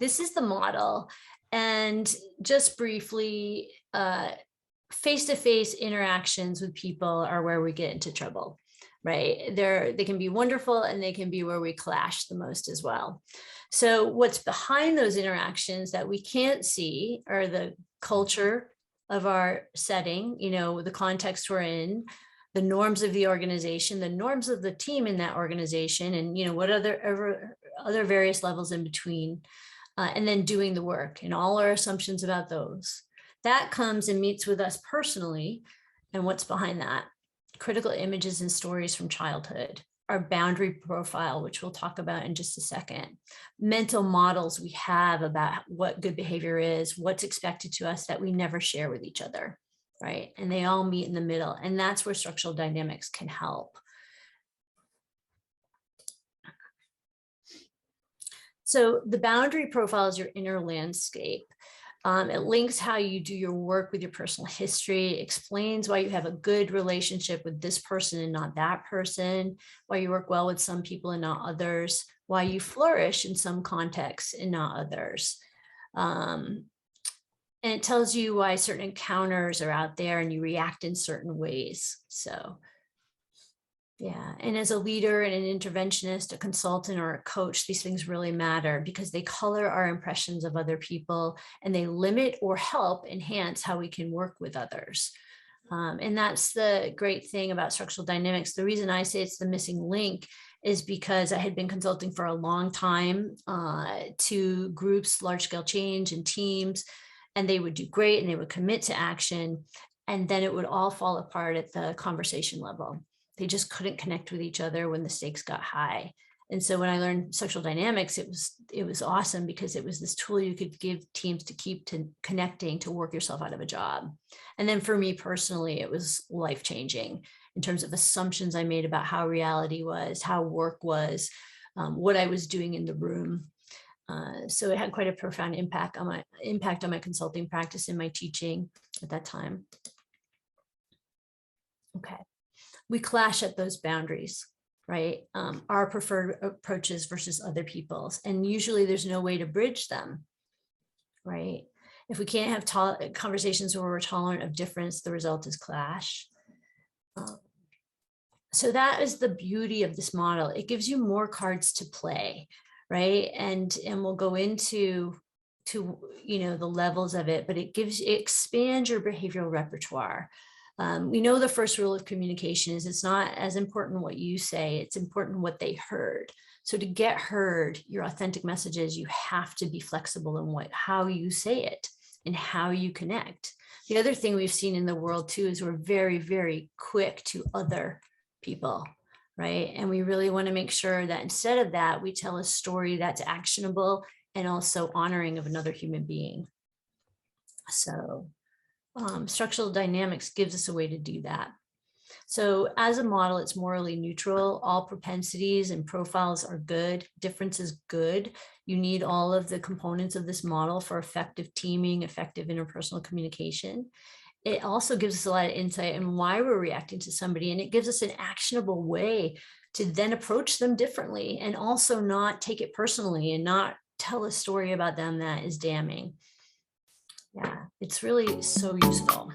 this is the model. And just briefly, face-to-face interactions with people are where we get into trouble, right? They can be wonderful and they can be where we clash the most as well. So what's behind those interactions that we can't see are the culture of our setting, the context we're in, the norms of the organization, the norms of the team in that organization, and what other various levels in between, and then doing the work and all our assumptions about those. That comes and meets with us personally. And what's behind that? Critical images and stories from childhood, our boundary profile, which we'll talk about in just a second, mental models we have about what good behavior is, what's expected to us that we never share with each other, right? And they all meet in the middle. And that's where structural dynamics can help. So the boundary profile is your inner landscape. It links how you do your work with your personal history, explains why you have a good relationship with this person and not that person, why you work well with some people and not others, why you flourish in some contexts and not others. And it tells you why certain encounters are out there and you react in certain ways. So yeah, and as a leader and an interventionist, a consultant, or a coach, these things really matter because they color our impressions of other people and they limit or help enhance how we can work with others. And that's the great thing about structural dynamics. The reason I say it's the missing link is because I had been consulting for a long time to groups, large scale change and teams, and they would do great and they would commit to action. And then it would all fall apart at the conversation level. They just couldn't connect with each other when the stakes got high. And so when I learned structural dynamics, it was awesome because it was this tool you could give teams to keep to connecting, to work yourself out of a job. And then for me personally, it was life-changing in terms of assumptions I made about how reality was, how work was, what I was doing in the room. So it had quite a profound impact on my consulting practice and my teaching at that time. Okay. We clash at those boundaries, right? Our preferred approaches versus other people's. And usually there's no way to bridge them, right? If we can't have conversations where we're tolerant of difference, the result is clash. So that is the beauty of this model. It gives you more cards to play, right? And we'll go into the levels of it, but it expands your behavioral repertoire. We know the first rule of communication is it's not as important what you say, it's important what they heard. So to get heard, your authentic messages, you have to be flexible in how you say it and how you connect. The other thing we've seen in the world too is we're very, very quick to other people, right? And we really want to make sure that instead of that, we tell a story that's actionable and also honoring of another human being. So structural dynamics gives us a way to do that. So as a model, it's morally neutral. All propensities and profiles are good. Difference is good. You need all of the components of this model for effective teaming, effective interpersonal communication. It also gives us a lot of insight on why we're reacting to somebody, and it gives us an actionable way to then approach them differently and also not take it personally and not tell a story about them that is damning. Yeah, it's really so useful.